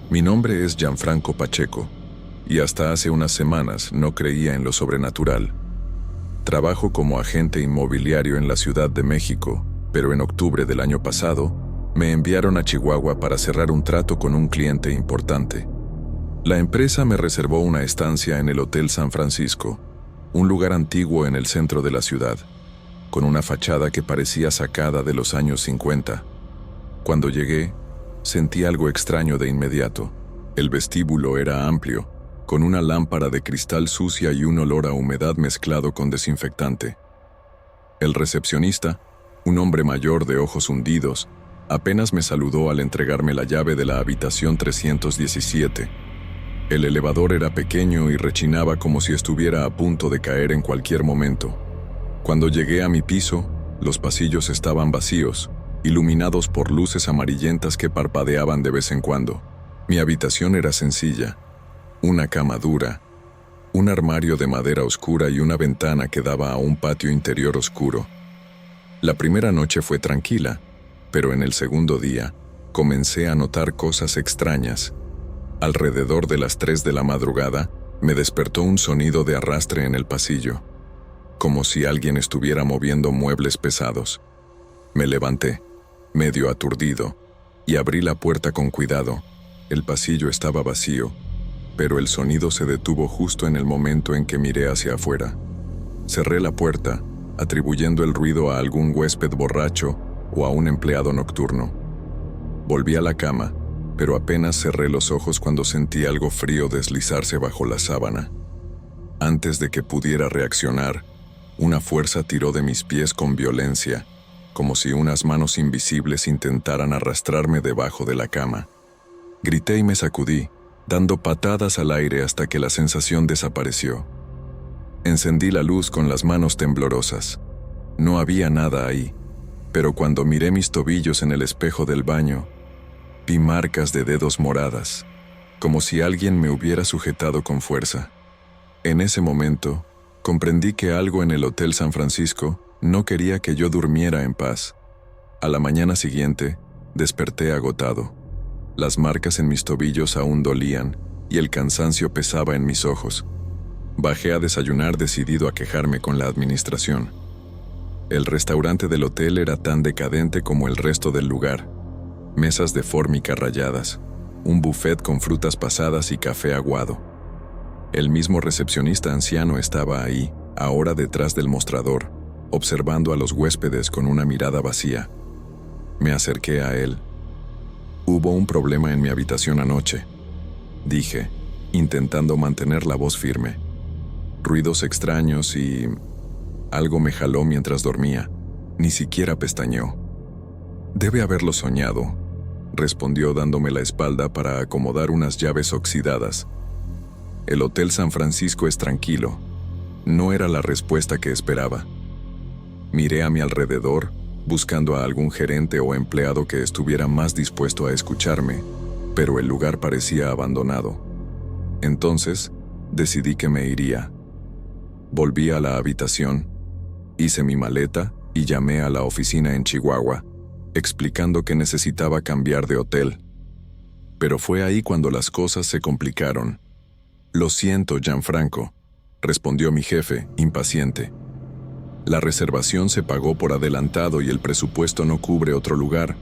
Mi nombre es Gianfranco Pacheco, y hasta hace unas semanas no creía en lo sobrenatural. Trabajo como agente inmobiliario en la Ciudad de México, pero en octubre del año pasado me enviaron a Chihuahua para cerrar un trato con un cliente importante. La empresa me reservó una estancia en el Hotel San Francisco, un lugar antiguo en el centro de la ciudad, con una fachada que parecía sacada de los años 50. Cuando llegué, sentí algo extraño de inmediato. El vestíbulo era amplio, con una lámpara de cristal sucia y un olor a humedad mezclado con desinfectante. El recepcionista, un hombre mayor de ojos hundidos, apenas me saludó al entregarme la llave de la habitación 317. El elevador era pequeño y rechinaba como si estuviera a punto de caer en cualquier momento. Cuando llegué a mi piso, los pasillos estaban vacíos, iluminados por luces amarillentas que parpadeaban de vez en cuando. Mi habitación era sencilla: una cama dura, un armario de madera oscura y una ventana que daba a un patio interior oscuro. La primera noche fue tranquila, pero en el segundo día comencé a notar cosas extrañas. Alrededor de las 3 de la madrugada, me despertó un sonido de arrastre en el pasillo, como si alguien estuviera moviendo muebles pesados. Me levanté, medio aturdido, y abrí la puerta con cuidado. El pasillo estaba vacío, pero el sonido se detuvo justo en el momento en que miré hacia afuera. Cerré la puerta, atribuyendo el ruido a algún huésped borracho o a un empleado nocturno. Volví a la cama, pero apenas cerré los ojos cuando sentí algo frío deslizarse bajo la sábana. Antes de que pudiera reaccionar, una fuerza tiró de mis pies con violencia, como si unas manos invisibles intentaran arrastrarme debajo de la cama. Grité y me sacudí, dando patadas al aire hasta que la sensación desapareció. Encendí la luz con las manos temblorosas. No había nada ahí, pero cuando miré mis tobillos en el espejo del baño, vi marcas de dedos moradas, como si alguien me hubiera sujetado con fuerza. En ese momento, comprendí que algo en el Hotel San Francisco no quería que yo durmiera en paz. A la mañana siguiente, desperté agotado. Las marcas en mis tobillos aún dolían y el cansancio pesaba en mis ojos. Bajé a desayunar decidido a quejarme con la administración. El restaurante del hotel era tan decadente como el resto del lugar. Mesas de fórmica rayadas, un buffet con frutas pasadas y café aguado. El mismo recepcionista anciano estaba ahí, ahora detrás del mostrador, observando a los huéspedes con una mirada vacía. Me acerqué a él. «Hubo un problema en mi habitación anoche», dije, intentando mantener la voz firme. Ruidos extraños y algo me jaló mientras dormía. Ni siquiera pestañeó. «Debe haberlo soñado», respondió dándome la espalda para acomodar unas llaves oxidadas. «El Hotel San Francisco es tranquilo». No era la respuesta que esperaba. Miré a mi alrededor, buscando a algún gerente o empleado que estuviera más dispuesto a escucharme, pero el lugar parecía abandonado. Entonces, decidí que me iría. Volví a la habitación, hice mi maleta y llamé a la oficina en Chihuahua, explicando que necesitaba cambiar de hotel. Pero fue ahí cuando las cosas se complicaron. «Lo siento, Gianfranco», respondió mi jefe, impaciente. «La reservación se pagó por adelantado y el presupuesto no cubre otro lugar.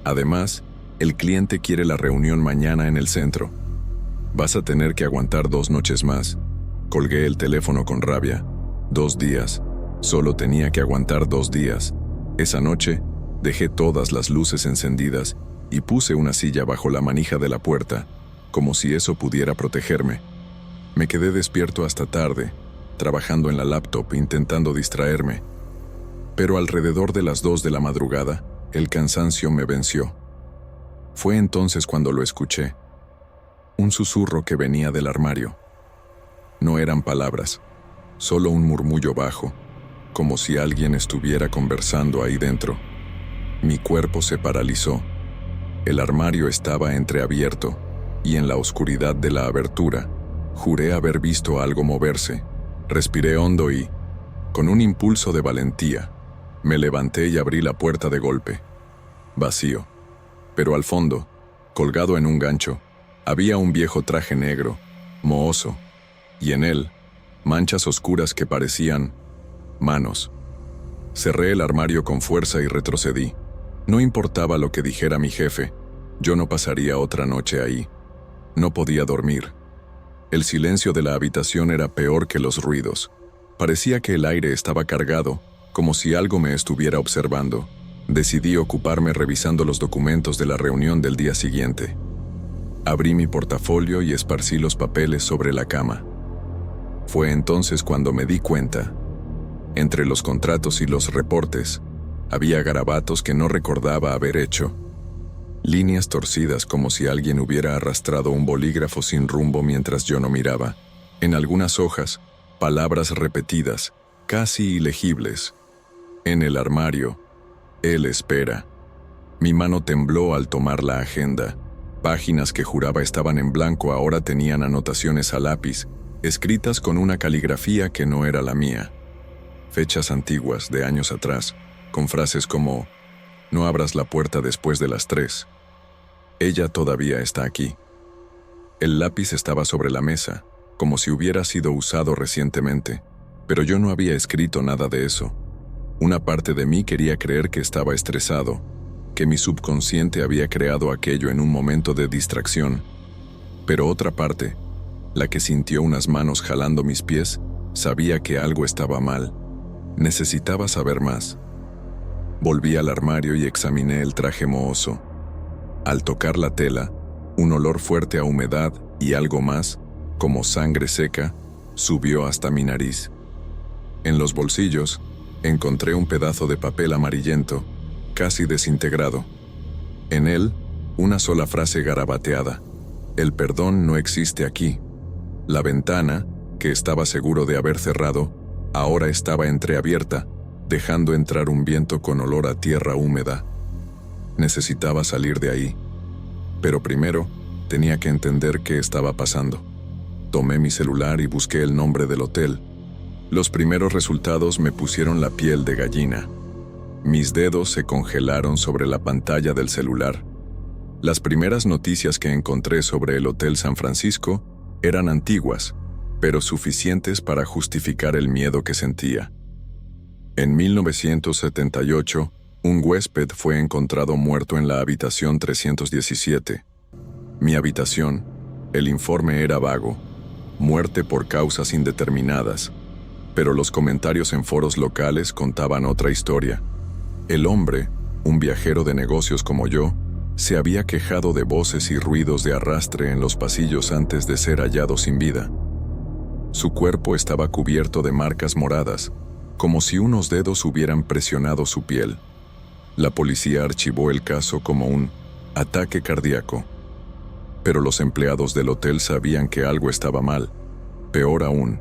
Además, el cliente quiere la reunión mañana en el centro. Vas a tener que aguantar 2 noches más». Colgué el teléfono con rabia. 2 días. Solo tenía que aguantar 2 días. Esa noche, dejé todas las luces encendidas y puse una silla bajo la manija de la puerta, como si eso pudiera protegerme. Me quedé despierto hasta tarde, trabajando en la laptop intentando distraerme. Pero alrededor de las 2 de la madrugada, el cansancio me venció. Fue entonces cuando lo escuché. Un susurro que venía del armario. No eran palabras, solo un murmullo bajo, como si alguien estuviera conversando ahí dentro. Mi cuerpo se paralizó. El armario estaba entreabierto, y en la oscuridad de la abertura, juré haber visto algo moverse. Respiré hondo y, con un impulso de valentía, me levanté y abrí la puerta de golpe. Vacío. Pero al fondo, colgado en un gancho, Había un viejo traje negro, mohoso, y en él, manchas oscuras que parecían manos. Cerré el armario con fuerza y retrocedí. No importaba lo que dijera mi jefe, yo no pasaría otra noche ahí. No podía dormir. El silencio de la habitación era peor que los ruidos. Parecía que el aire estaba cargado, como si algo me estuviera observando. Decidí ocuparme revisando los documentos de la reunión del día siguiente. Abrí mi portafolio y esparcí los papeles sobre la cama. Fue entonces cuando me di cuenta. Entre los contratos y los reportes, había garabatos que no recordaba haber hecho. Líneas torcidas como si alguien hubiera arrastrado un bolígrafo sin rumbo mientras yo no miraba. En algunas hojas, palabras repetidas, casi ilegibles. En el armario, él espera. Mi mano tembló al tomar la agenda. Páginas que juraba estaban en blanco ahora tenían anotaciones a lápiz, escritas con una caligrafía que no era la mía. Fechas antiguas, de años atrás, con frases como: «No abras la puerta después de las 3. Ella todavía está aquí». El lápiz estaba sobre la mesa, como si hubiera sido usado recientemente, pero yo no había escrito nada de eso. Una parte de mí quería creer que estaba estresado, que mi subconsciente había creado aquello en un momento de distracción. Pero otra parte, la que sintió unas manos jalando mis pies, sabía que algo estaba mal. Necesitaba saber más. Volví al armario y examiné el traje mohoso. Al tocar la tela, un olor fuerte a humedad y algo más, como sangre seca, subió hasta mi nariz. En los bolsillos, encontré un pedazo de papel amarillento, casi desintegrado. En él, una sola frase garabateada: «El perdón no existe aquí». La ventana, que estaba seguro de haber cerrado, ahora estaba entreabierta, dejando entrar un viento con olor a tierra húmeda. Necesitaba salir de ahí. Pero primero, tenía que entender qué estaba pasando. Tomé mi celular y busqué el nombre del hotel. Los primeros resultados me pusieron la piel de gallina. Mis dedos se congelaron sobre la pantalla del celular. Las primeras noticias que encontré sobre el Hotel San Francisco eran antiguas, pero suficientes para justificar el miedo que sentía. En 1978, un huésped fue encontrado muerto en la habitación 317. Mi habitación, el informe era vago, muerte por causas indeterminadas, pero los comentarios en foros locales contaban otra historia. El hombre, un viajero de negocios como yo, se había quejado de voces y ruidos de arrastre en los pasillos antes de ser hallado sin vida. Su cuerpo estaba cubierto de marcas moradas, como si unos dedos hubieran presionado su piel. La policía archivó el caso como un ataque cardíaco. Pero los empleados del hotel sabían que algo estaba mal. Peor aún,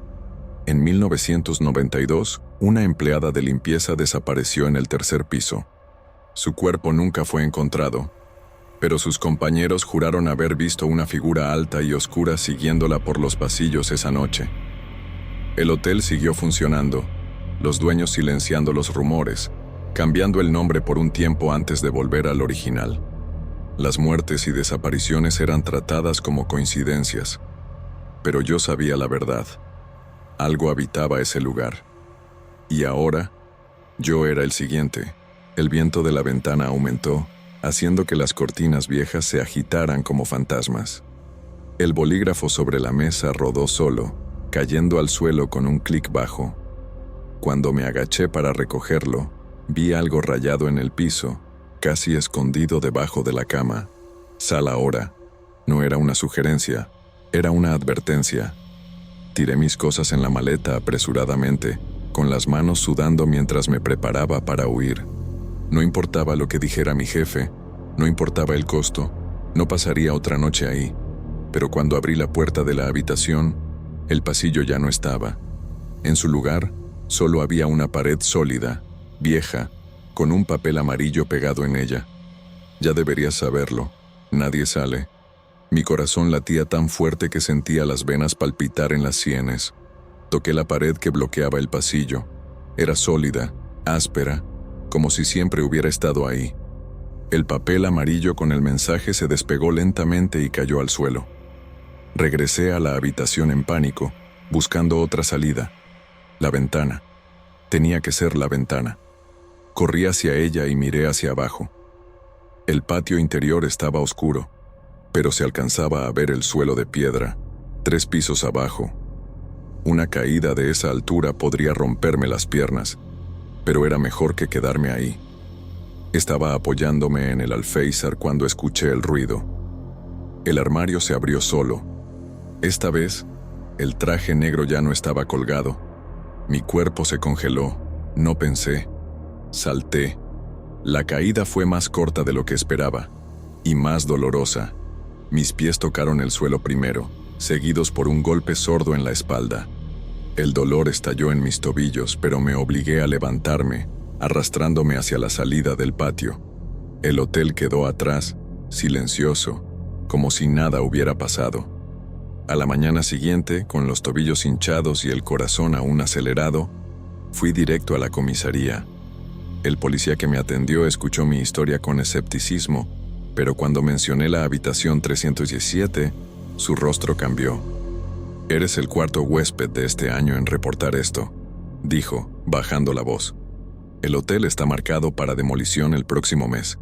en 1992, una empleada de limpieza desapareció en el tercer piso. Su cuerpo nunca fue encontrado, pero sus compañeros juraron haber visto una figura alta y oscura siguiéndola por los pasillos esa noche. El hotel siguió funcionando, los dueños silenciando los rumores, cambiando el nombre por un tiempo antes de volver al original. Las muertes y desapariciones eran tratadas como coincidencias, pero yo sabía la verdad. Algo habitaba ese lugar. Y ahora, yo era el siguiente. El viento de la ventana aumentó, haciendo que las cortinas viejas se agitaran como fantasmas. El bolígrafo sobre la mesa rodó solo, cayendo al suelo con un clic bajo. Cuando me agaché para recogerlo, vi algo rayado en el piso, casi escondido debajo de la cama. «Sal ahora». No era una sugerencia, era una advertencia. Tiré mis cosas en la maleta apresuradamente, con las manos sudando mientras me preparaba para huir. No importaba lo que dijera mi jefe, no importaba el costo, no pasaría otra noche ahí. Pero cuando abrí la puerta de la habitación, el pasillo ya no estaba. En su lugar, solo había una pared sólida, vieja, con un papel amarillo pegado en ella. Ya deberías saberlo, nadie sale. Mi corazón latía tan fuerte que sentía las venas palpitar en las sienes. Toqué la pared que bloqueaba el pasillo. Era sólida, áspera, como si siempre hubiera estado ahí. El papel amarillo con el mensaje se despegó lentamente y cayó al suelo. Regresé a la habitación en pánico, buscando otra salida. La ventana. Tenía que ser la ventana. Corrí hacia ella y miré hacia abajo. El patio interior estaba oscuro, pero se alcanzaba a ver el suelo de piedra, 3 pisos abajo. Una caída de esa altura podría romperme las piernas, pero era mejor que quedarme ahí. Estaba apoyándome en el alféizar cuando escuché el ruido. El armario se abrió solo. Esta vez, el traje negro ya no estaba colgado. Mi cuerpo se congeló. No pensé. Salté. La caída fue más corta de lo que esperaba, y más dolorosa. Mis pies tocaron el suelo primero, seguidos por un golpe sordo en la espalda. El dolor estalló en mis tobillos, pero me obligué a levantarme, arrastrándome hacia la salida del patio. El hotel quedó atrás, silencioso, como si nada hubiera pasado. A la mañana siguiente, con los tobillos hinchados y el corazón aún acelerado, fui directo a la comisaría. El policía que me atendió escuchó mi historia con escepticismo, pero cuando mencioné la habitación 317, su rostro cambió. «Eres el 4º huésped de este año en reportar esto», dijo, bajando la voz. «El hotel está marcado para demolición el próximo mes.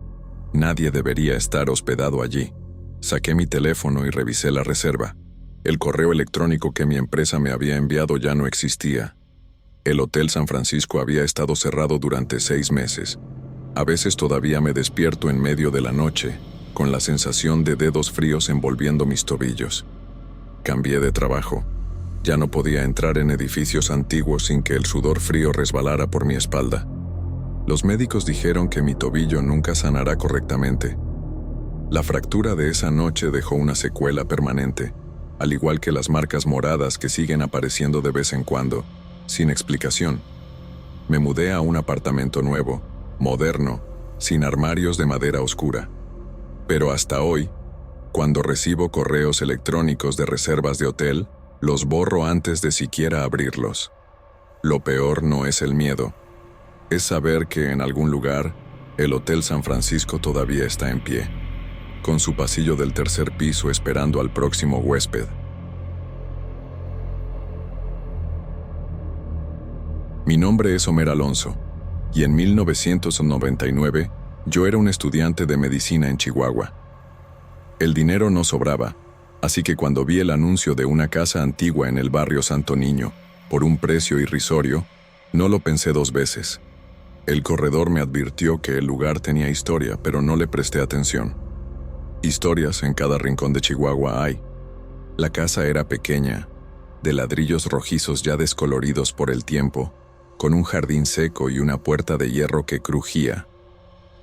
Nadie debería estar hospedado allí». Saqué mi teléfono y revisé la reserva. El correo electrónico que mi empresa me había enviado ya no existía. El Hotel San Francisco había estado cerrado durante 6 meses. A veces todavía me despierto en medio de la noche, con la sensación de dedos fríos envolviendo mis tobillos. Cambié de trabajo. Ya no podía entrar en edificios antiguos sin que el sudor frío resbalara por mi espalda. Los médicos dijeron que mi tobillo nunca sanará correctamente. La fractura de esa noche dejó una secuela permanente, al igual que las marcas moradas que siguen apareciendo de vez en cuando, sin explicación. Me mudé a un apartamento nuevo, moderno, sin armarios de madera oscura. Pero hasta hoy, cuando recibo correos electrónicos de reservas de hotel, los borro antes de siquiera abrirlos. Lo peor no es el miedo, es saber que en algún lugar, el Hotel San Francisco todavía está en pie, con su pasillo del 3er piso esperando al próximo huésped. Mi nombre es Homer Alonso, y en 1999 yo era un estudiante de medicina en Chihuahua. El dinero no sobraba, así que cuando vi el anuncio de una casa antigua en el barrio Santo Niño, por un precio irrisorio, no lo pensé 2 veces. El corredor me advirtió que el lugar tenía historia, pero no le presté atención. Historias en cada rincón de Chihuahua hay. La casa era pequeña, de ladrillos rojizos ya descoloridos por el tiempo, con un jardín seco y una puerta de hierro que crujía.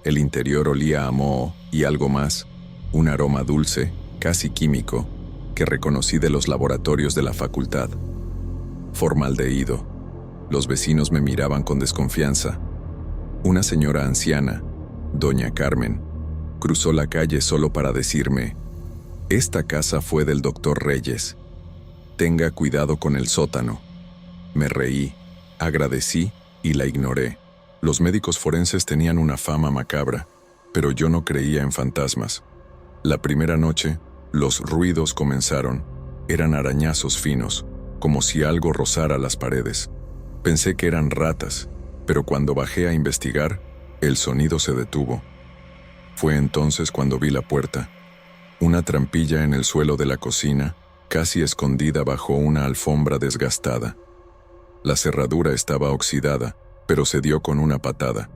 El interior olía a moho y algo más, un aroma dulce, casi químico, que reconocí de los laboratorios de la facultad. Formaldehído. Los vecinos me miraban con desconfianza. Una señora anciana, doña Carmen, cruzó la calle solo para decirme: «Esta casa fue del doctor Reyes. Tenga cuidado con el sótano». Me reí, agradecí y la ignoré. Los médicos forenses tenían una fama macabra, pero yo no creía en fantasmas. La primera noche, los ruidos comenzaron. Eran arañazos finos, como si algo rozara las paredes. Pensé que eran ratas, pero cuando bajé a investigar, el sonido se detuvo. Fue entonces cuando vi la puerta, una trampilla en el suelo de la cocina, casi escondida bajo una alfombra desgastada. La cerradura estaba oxidada, pero se dio con una patada.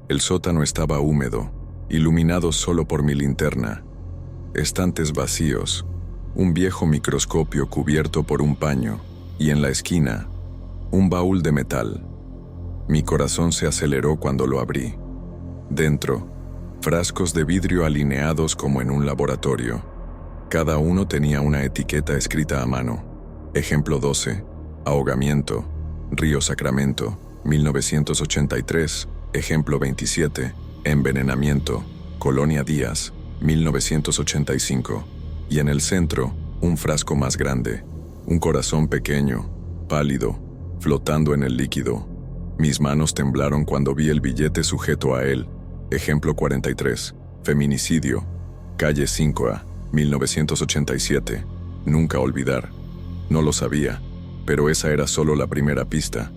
El sótano estaba húmedo, iluminado solo por mi linterna. Estantes vacíos, un viejo microscopio cubierto por un paño, y en la esquina, un baúl de metal. Mi corazón se aceleró cuando lo abrí. Dentro, frascos de vidrio alineados como en un laboratorio. Cada uno tenía una etiqueta escrita a mano. Ejemplo 12, ahogamiento, Río Sacramento, 1983. Ejemplo 27, envenenamiento, Colonia Díaz, 1985. Y en el centro, un frasco más grande, un corazón pequeño, pálido, flotando en el líquido. Mis manos temblaron cuando vi el billete sujeto a él, Ejemplo 43. Feminicidio. Calle 5A, 1987. Nunca olvidar. No lo sabía, pero esa era solo la primera pista.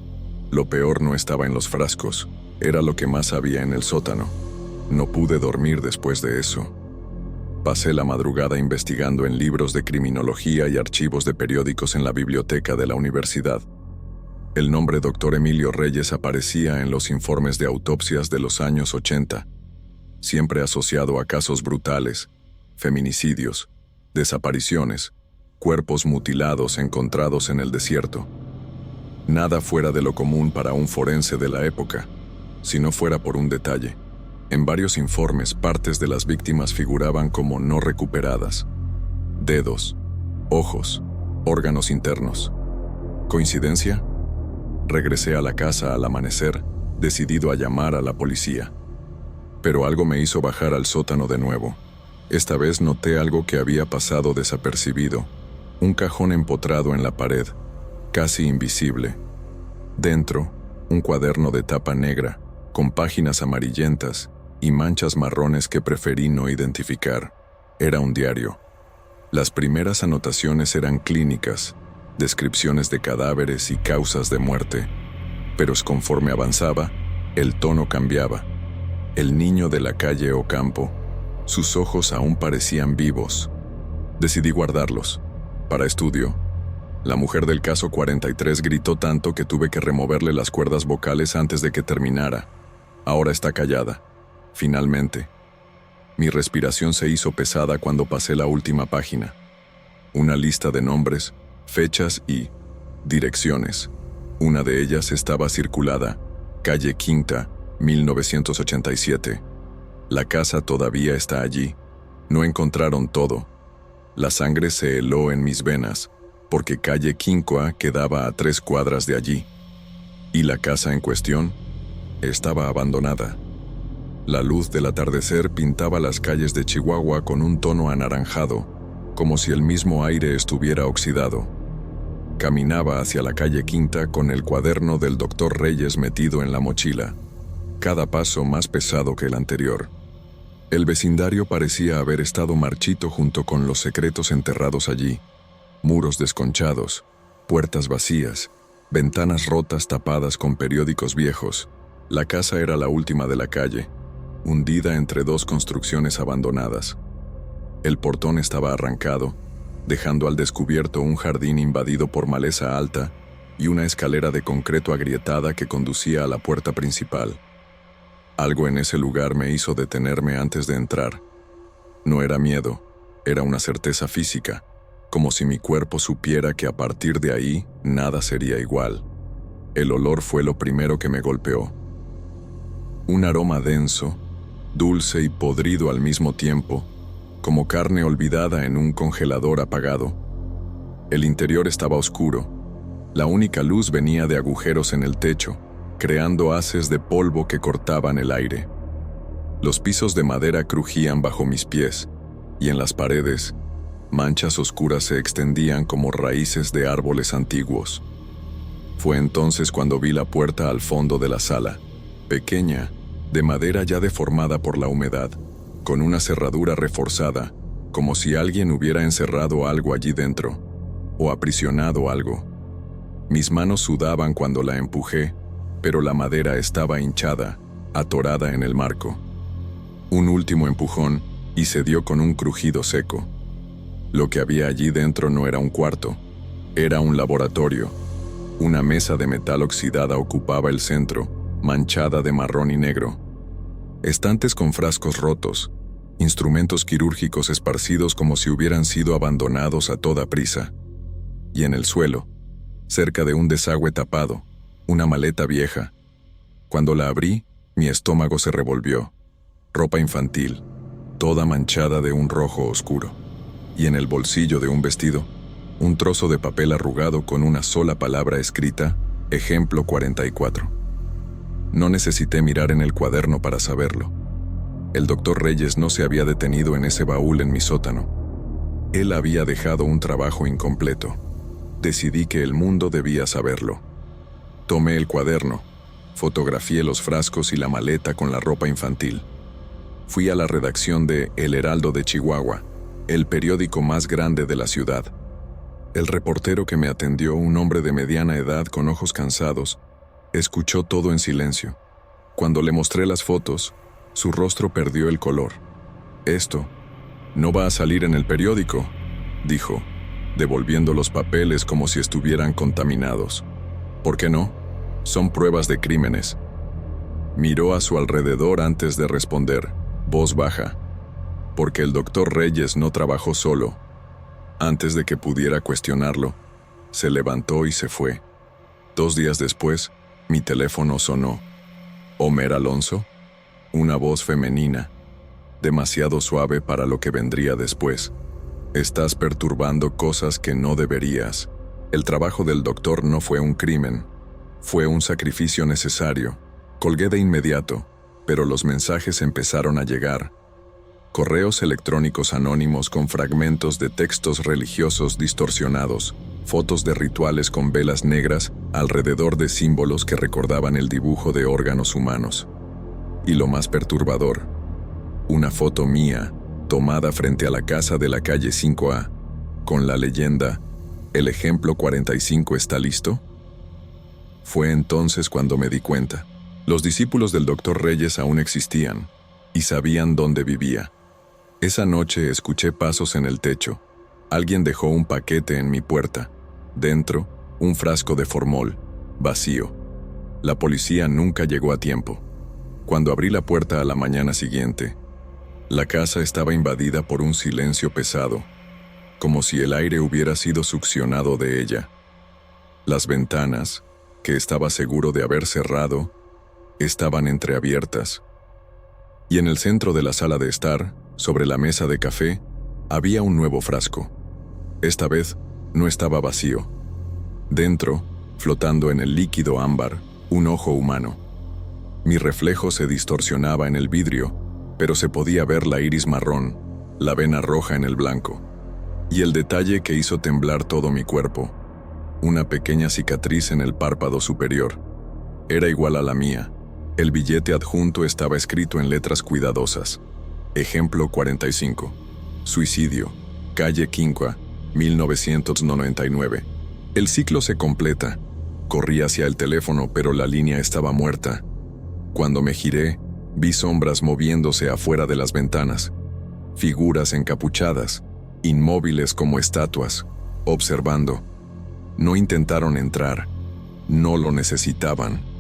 Lo peor no estaba en los frascos, era lo que más había en el sótano. No pude dormir después de eso. Pasé la madrugada investigando en libros de criminología y archivos de periódicos en la biblioteca de la universidad. El nombre Dr. Emilio Reyes aparecía en los informes de autopsias de los años 80, siempre asociado a casos brutales, feminicidios, desapariciones, cuerpos mutilados encontrados en el desierto. Nada fuera de lo común para un forense de la época, si no fuera por un detalle. En varios informes, partes de las víctimas figuraban como no recuperadas. Dedos, ojos, órganos internos. ¿Coincidencia? Regresé a la casa al amanecer, decidido a llamar a la policía. Pero algo me hizo bajar al sótano de nuevo. Esta vez noté algo que había pasado desapercibido. Un cajón empotrado en la pared, casi invisible. Dentro, un cuaderno de tapa negra, con páginas amarillentas y manchas marrones que preferí no identificar. Era un diario. Las primeras anotaciones eran clínicas, descripciones de cadáveres y causas de muerte, pero conforme avanzaba, el tono cambiaba. El niño de la calle Ocampo, sus ojos aún parecían vivos. Decidí guardarlos, para estudio. La mujer del caso 43 gritó tanto que tuve que removerle las cuerdas vocales antes de que terminara. Ahora está callada. Finalmente. Mi respiración se hizo pesada cuando pasé la última página. Una lista de nombres, fechas y direcciones. Una de ellas estaba circulada, calle Quinta, 1987. La casa todavía está allí. No encontraron todo. La sangre se heló en mis venas, porque calle Quincoa quedaba a 3 cuadras de allí. Y la casa en cuestión estaba abandonada. La luz del atardecer pintaba las calles de Chihuahua con un tono anaranjado, como si el mismo aire estuviera oxidado. Caminaba hacia la calle Quinta con el cuaderno del Dr. Reyes metido en la mochila, cada paso más pesado que el anterior. El vecindario parecía haber estado marchito junto con los secretos enterrados allí. Muros desconchados, puertas vacías, ventanas rotas tapadas con periódicos viejos. La casa era la última de la calle, hundida entre 2 construcciones abandonadas. El portón estaba arrancado, dejando al descubierto un jardín invadido por maleza alta y una escalera de concreto agrietada que conducía a la puerta principal. Algo en ese lugar me hizo detenerme antes de entrar. No era miedo, era una certeza física, como si mi cuerpo supiera que a partir de ahí nada sería igual. El olor fue lo primero que me golpeó. Un aroma denso, dulce y podrido al mismo tiempo, como carne olvidada en un congelador apagado. El interior estaba oscuro. La única luz venía de agujeros en el techo, creando haces de polvo que cortaban el aire. Los pisos de madera crujían bajo mis pies, y en las paredes, manchas oscuras se extendían como raíces de árboles antiguos. Fue entonces cuando vi la puerta al fondo de la sala, pequeña, de madera ya deformada por la humedad, con una cerradura reforzada, como si alguien hubiera encerrado algo allí dentro, o aprisionado algo. Mis manos sudaban cuando la empujé, pero la madera estaba hinchada, atorada en el marco. Un último empujón, y se dio con un crujido seco. Lo que había allí dentro no era un cuarto, era un laboratorio. Una mesa de metal oxidada ocupaba el centro, manchada de marrón y negro. Estantes con frascos rotos, instrumentos quirúrgicos esparcidos como si hubieran sido abandonados a toda prisa. Y en el suelo, cerca de un desagüe tapado, una maleta vieja. Cuando la abrí, mi estómago se revolvió. Ropa infantil, toda manchada de un rojo oscuro. Y en el bolsillo de un vestido, un trozo de papel arrugado con una sola palabra escrita, ejemplo 44. No necesité mirar en el cuaderno para saberlo. El Dr. Reyes no se había detenido en ese baúl en mi sótano. Él había dejado un trabajo incompleto. Decidí que el mundo debía saberlo. Tomé el cuaderno, fotografié los frascos y la maleta con la ropa infantil. Fui a la redacción de El Heraldo de Chihuahua, el periódico más grande de la ciudad. El reportero que me atendió, un hombre de mediana edad con ojos cansados, escuchó todo en silencio. Cuando le mostré las fotos, su rostro perdió el color. «Esto no va a salir en el periódico», dijo, devolviendo los papeles como si estuvieran contaminados. «¿Por qué no? Son pruebas de crímenes». Miró a su alrededor antes de responder, voz baja, porque el doctor Reyes no trabajó solo. Antes de que pudiera cuestionarlo, se levantó y se fue. 2 días después, mi teléfono sonó. «¿Homer Alonso?» Una voz femenina, demasiado suave para lo que vendría después. «Estás perturbando cosas que no deberías. El trabajo del doctor no fue un crimen, fue un sacrificio necesario». Colgué de inmediato, pero los mensajes empezaron a llegar. Correos electrónicos anónimos con fragmentos de textos religiosos distorsionados, fotos de rituales con velas negras alrededor de símbolos que recordaban el dibujo de órganos humanos. Y lo más perturbador, una foto mía tomada frente a la casa de la calle 5A, con la leyenda «¿El ejemplo 45 está listo?». Fue entonces cuando me di cuenta. Los discípulos del doctor Reyes aún existían y sabían dónde vivía. Esa noche escuché pasos en el techo. Alguien dejó un paquete en mi puerta. Dentro, un frasco de formol, vacío. La policía nunca llegó a tiempo. Cuando abrí la puerta a la mañana siguiente, la casa estaba invadida por un silencio pesado, como si el aire hubiera sido succionado de ella. Las ventanas, que estaba seguro de haber cerrado, estaban entreabiertas. Y en el centro de la sala de estar, sobre la mesa de café, había un nuevo frasco. Esta vez no estaba vacío. Dentro, flotando en el líquido ámbar, un ojo humano. Mi reflejo se distorsionaba en el vidrio, pero se podía ver la iris marrón, la vena roja en el blanco. Y el detalle que hizo temblar todo mi cuerpo, una pequeña cicatriz en el párpado superior. Era igual a la mía. El billete adjunto estaba escrito en letras cuidadosas. Ejemplo 45. Suicidio. Calle Quinqua, 1999. El ciclo se completa. Corrí hacia el teléfono, pero la línea estaba muerta. Cuando me giré, vi sombras moviéndose afuera de las ventanas. Figuras encapuchadas, inmóviles como estatuas, observando. No intentaron entrar. No lo necesitaban.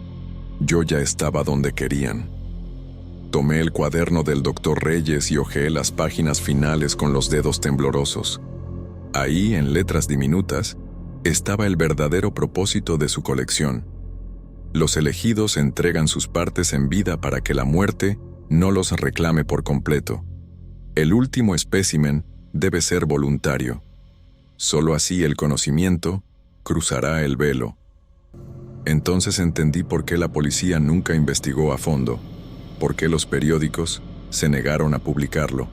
Yo ya estaba donde querían. Tomé el cuaderno del doctor Reyes y hojeé las páginas finales con los dedos temblorosos. Ahí, en letras diminutas, estaba el verdadero propósito de su colección. Los elegidos entregan sus partes en vida para que la muerte no los reclame por completo. El último espécimen debe ser voluntario. Solo así el conocimiento cruzará el velo. Entonces entendí por qué la policía nunca investigó a fondo, por qué los periódicos se negaron a publicarlo.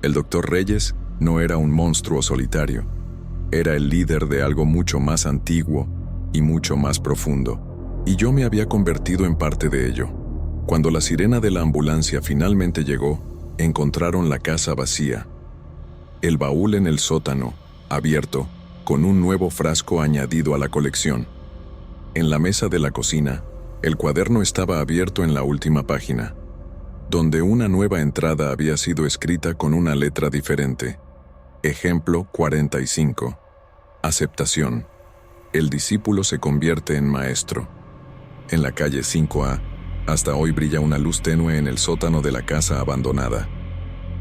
El doctor Reyes no era un monstruo solitario, era el líder de algo mucho más antiguo y mucho más profundo, y yo me había convertido en parte de ello. Cuando la sirena de la ambulancia finalmente llegó, encontraron la casa vacía. El baúl en el sótano, abierto, con un nuevo frasco añadido a la colección. En la mesa de la cocina, el cuaderno estaba abierto en la última página, donde una nueva entrada había sido escrita con una letra diferente. Ejemplo 45. Aceptación. El discípulo se convierte en maestro. En la calle 5A, hasta hoy brilla una luz tenue en el sótano de la casa abandonada.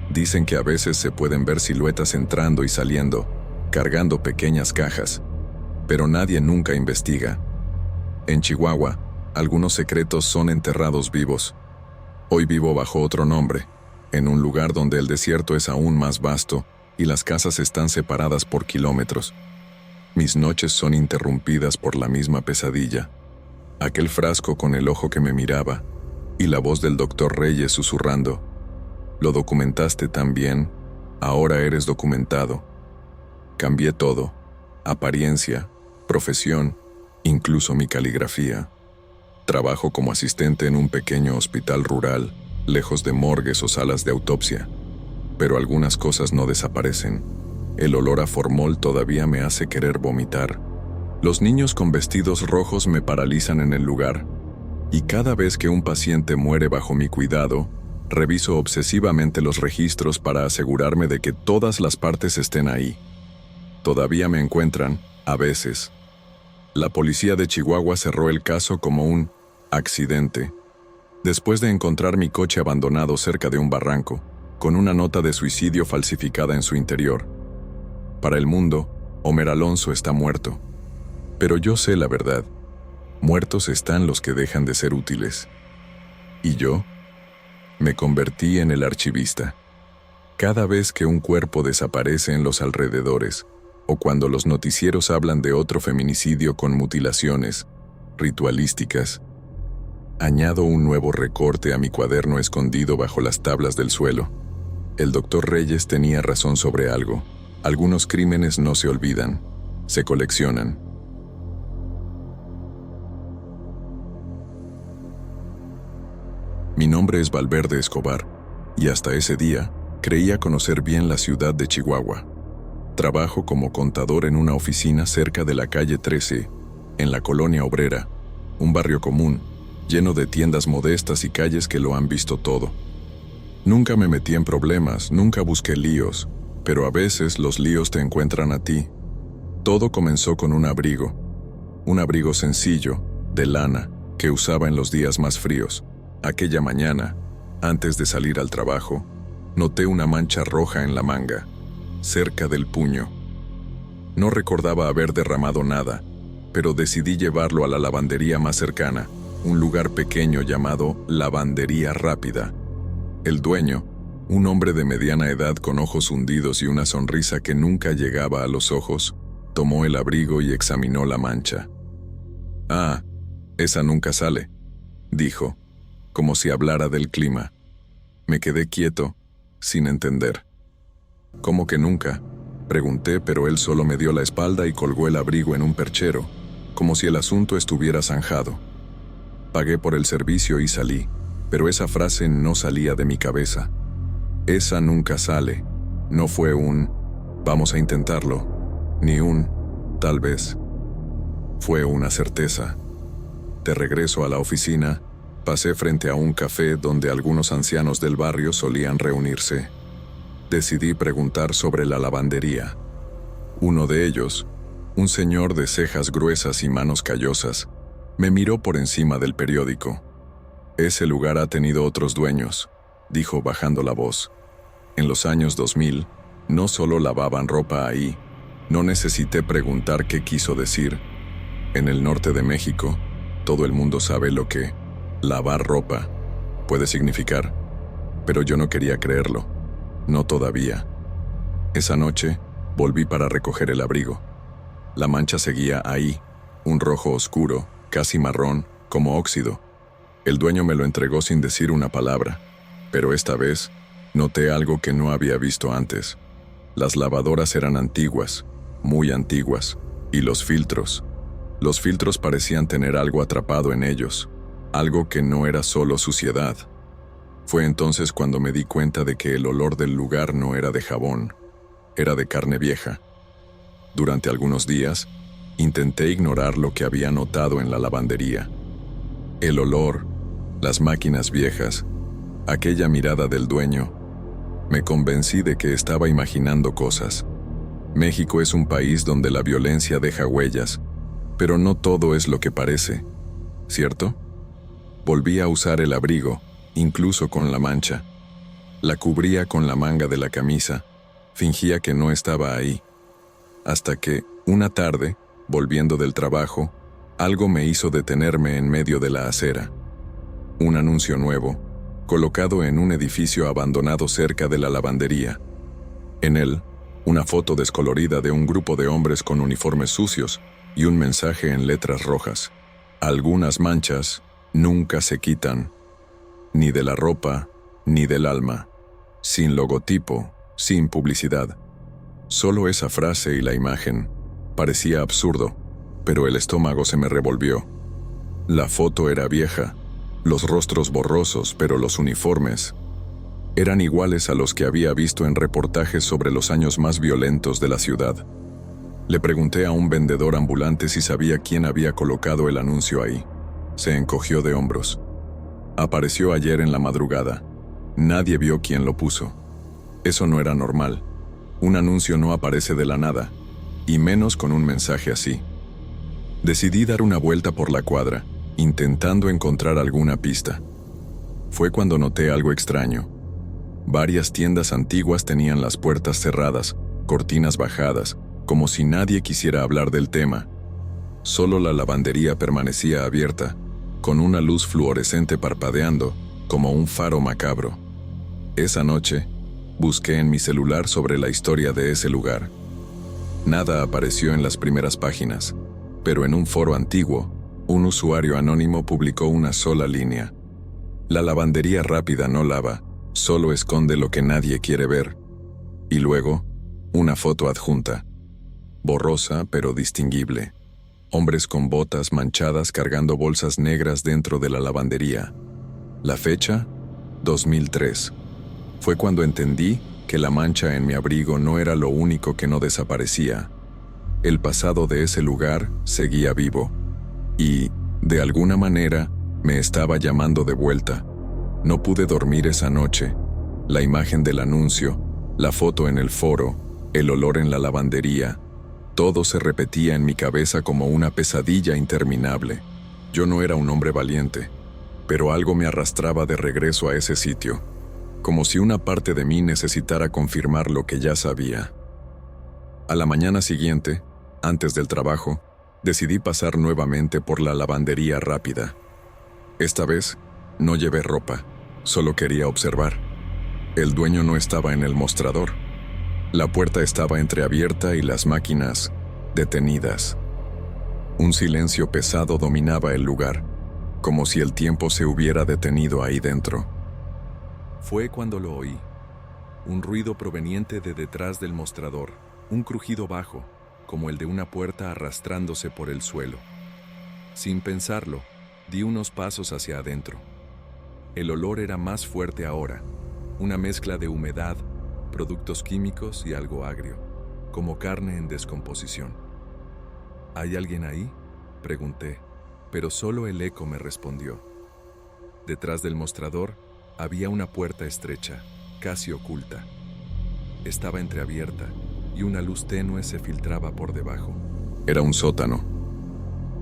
Dicen que a veces se pueden ver siluetas entrando y saliendo, cargando pequeñas cajas, pero nadie nunca investiga. En Chihuahua, algunos secretos son enterrados vivos. Hoy vivo bajo otro nombre, en un lugar donde el desierto es aún más vasto y las casas están separadas por kilómetros. Mis noches son interrumpidas por la misma pesadilla. Aquel frasco con el ojo que me miraba y la voz del doctor Reyes susurrando. Lo documentaste tan bien, ahora eres documentado. Cambié todo, apariencia, profesión, incluso mi caligrafía. Trabajo como asistente en un pequeño hospital rural lejos de morgues o salas de autopsia. Pero algunas cosas no desaparecen. El olor a formol todavía me hace querer vomitar. Los niños con vestidos rojos me paralizan en el lugar. Y cada vez que un paciente muere bajo mi cuidado, reviso obsesivamente los registros para asegurarme de que todas las partes estén ahí. Todavía me encuentran, a veces. La policía de Chihuahua cerró el caso como un accidente, después de encontrar mi coche abandonado cerca de un barranco, con una nota de suicidio falsificada en su interior. Para el mundo, Homer Alonso está muerto. Pero yo sé la verdad. Muertos están los que dejan de ser útiles. ¿Y yo? Me convertí en el archivista. Cada vez que un cuerpo desaparece en los alrededores, o cuando los noticieros hablan de otro feminicidio con mutilaciones ritualísticas, añado un nuevo recorte a mi cuaderno escondido bajo las tablas del suelo. El doctor Reyes tenía razón sobre algo. Algunos crímenes no se olvidan, se coleccionan. Mi nombre es Valverde Escobar, y hasta ese día creía conocer bien la ciudad de Chihuahua. Trabajo como contador en una oficina cerca de la calle 13, en la Colonia Obrera, un barrio común, lleno de tiendas modestas y calles que lo han visto todo. Nunca me metí en problemas, nunca busqué líos, pero a veces los líos te encuentran a ti. Todo comenzó con un abrigo sencillo, de lana, que usaba en los días más fríos. Aquella mañana, antes de salir al trabajo, noté una mancha roja en la manga, cerca del puño. No recordaba haber derramado nada, pero decidí llevarlo a la lavandería más cercana, un lugar pequeño llamado Lavandería Rápida. El dueño, un hombre de mediana edad con ojos hundidos y una sonrisa que nunca llegaba a los ojos, tomó el abrigo y examinó la mancha. «Ah, esa nunca sale», dijo, como si hablara del clima. Me quedé quieto, sin entender. «¿Cómo que nunca?», pregunté, pero él solo me dio la espalda y colgó el abrigo en un perchero, como si el asunto estuviera zanjado. Pagué por el servicio y salí, pero esa frase no salía de mi cabeza. Esa nunca sale. No fue un «vamos a intentarlo», ni un «tal vez». Fue una certeza. De regreso a la oficina, pasé frente a un café donde algunos ancianos del barrio solían reunirse. Decidí preguntar sobre la lavandería. Uno de ellos, un señor de cejas gruesas y manos callosas, me miró por encima del periódico. «Ese lugar ha tenido otros dueños», dijo bajando la voz. «En los años 2000, no solo lavaban ropa ahí». No necesité preguntar qué quiso decir. En el norte de México, todo el mundo sabe lo que lavar ropa puede significar, pero yo no quería creerlo. No todavía. Esa noche, volví para recoger el abrigo. La mancha seguía ahí, un rojo oscuro, casi marrón, como óxido. El dueño me lo entregó sin decir una palabra, pero esta vez noté algo que no había visto antes. Las lavadoras eran antiguas, muy antiguas, y los filtros parecían tener algo atrapado en ellos, algo que no era solo suciedad. Fue entonces cuando me di cuenta de que el olor del lugar no era de jabón, era de carne vieja. Durante algunos días, intenté ignorar lo que había notado en la lavandería. El olor, las máquinas viejas, aquella mirada del dueño. Me convencí de que estaba imaginando cosas. México es un país donde la violencia deja huellas, pero no todo es lo que parece, ¿cierto? Volví a usar el abrigo, incluso con la mancha. La cubría con la manga de la camisa, fingía que no estaba ahí. Hasta que, una tarde, volviendo del trabajo, algo me hizo detenerme en medio de la acera. Un anuncio nuevo, colocado en un edificio abandonado cerca de la lavandería. En él, una foto descolorida de un grupo de hombres con uniformes sucios y un mensaje en letras rojas. Algunas manchas nunca se quitan, ni de la ropa, ni del alma. Sin logotipo, sin publicidad. Solo esa frase y la imagen. Parecía absurdo, pero el estómago se me revolvió. La foto era vieja, Los rostros borrosos, pero los uniformes eran iguales a los que había visto en reportajes sobre los años más violentos de la ciudad. Le pregunté a un vendedor ambulante si sabía quién había colocado el anuncio ahí. Se encogió de hombros. Apareció ayer en la madrugada. Nadie vio quién lo puso. Eso no era normal. Un anuncio no aparece de la nada, y menos con un mensaje así. Decidí dar una vuelta por la cuadra, intentando encontrar alguna pista. Fue cuando noté algo extraño. Varias tiendas antiguas tenían las puertas cerradas, cortinas bajadas, como si nadie quisiera hablar del tema. Solo la lavandería permanecía abierta, con una luz fluorescente parpadeando, como un faro macabro. Esa noche, busqué en mi celular sobre la historia de ese lugar. Nada apareció en las primeras páginas, pero en un foro antiguo, un usuario anónimo publicó una sola línea. La lavandería rápida no lava, solo esconde lo que nadie quiere ver. Y luego, una foto adjunta, borrosa pero distinguible. Hombres con botas manchadas cargando bolsas negras dentro de la lavandería. La fecha, 2003. Fue cuando entendí que la mancha en mi abrigo no era lo único que no desaparecía. El pasado de ese lugar seguía vivo. Y, de alguna manera, me estaba llamando de vuelta. No pude dormir esa noche. La imagen del anuncio, la foto en el foro, el olor en la lavandería, todo se repetía en mi cabeza como una pesadilla interminable. Yo no era un hombre valiente, pero algo me arrastraba de regreso a ese sitio, como si una parte de mí necesitara confirmar lo que ya sabía. A la mañana siguiente, antes del trabajo, decidí pasar nuevamente por la lavandería rápida. Esta vez, no llevé ropa, solo quería observar. El dueño no estaba en el mostrador. La puerta estaba entreabierta y las máquinas detenidas. Un silencio pesado dominaba el lugar, como si el tiempo se hubiera detenido ahí dentro. Fue cuando lo oí. Un ruido proveniente de detrás del mostrador, un crujido bajo, como el de una puerta arrastrándose por el suelo. Sin pensarlo, di unos pasos hacia adentro. El olor era más fuerte ahora, una mezcla de humedad, productos químicos y algo agrio, como carne en descomposición. ¿Hay alguien ahí?, pregunté, pero solo el eco me respondió. Detrás del mostrador había una puerta estrecha, casi oculta. Estaba entreabierta y una luz tenue se filtraba por debajo. Era un sótano.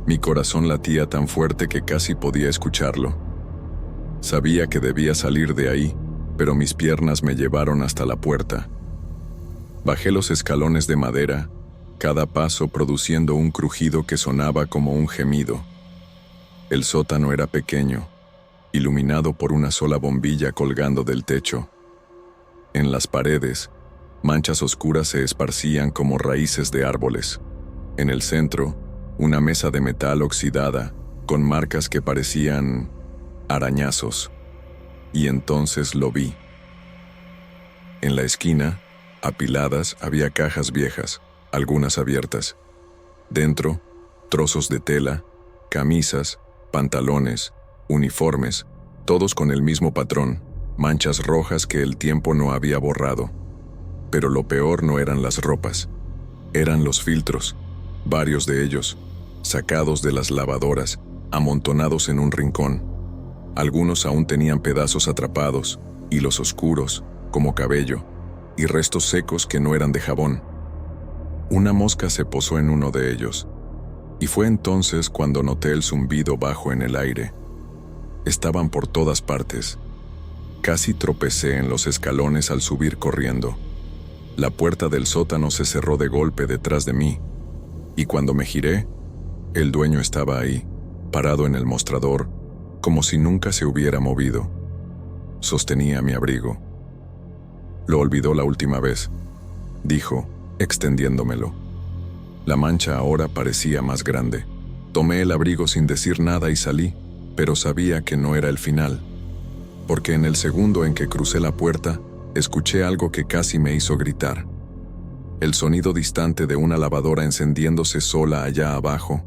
Mi corazón latía tan fuerte que casi podía escucharlo. Sabía que debía salir de ahí, pero mis piernas me llevaron hasta la puerta. Bajé los escalones de madera, cada paso produciendo un crujido que sonaba como un gemido. El sótano era pequeño, iluminado por una sola bombilla colgando del techo. En las paredes, manchas oscuras se esparcían como raíces de árboles. En el centro, una mesa de metal oxidada, con marcas que parecían arañazos. Y entonces lo vi. En la esquina, apiladas, había cajas viejas, algunas abiertas. Dentro, trozos de tela, camisas, pantalones, uniformes, todos con el mismo patrón, manchas rojas que el tiempo no había borrado. Pero lo peor no eran las ropas, eran los filtros, varios de ellos, sacados de las lavadoras, amontonados en un rincón. Algunos aún tenían pedazos atrapados, hilos oscuros, como cabello, y restos secos que no eran de jabón. Una mosca se posó en uno de ellos, y fue entonces cuando noté el zumbido bajo en el aire. Estaban por todas partes. Casi tropecé en los escalones al subir corriendo. La puerta del sótano se cerró de golpe detrás de mí, y cuando me giré, el dueño estaba ahí, parado en el mostrador, como si nunca se hubiera movido. Sostenía mi abrigo. Lo olvidó la última vez, dijo, extendiéndomelo. La mancha ahora parecía más grande. Tomé el abrigo sin decir nada y salí, pero sabía que no era el final, porque en el segundo en que crucé la puerta, escuché algo que casi me hizo gritar. El sonido distante de una lavadora encendiéndose sola allá abajo.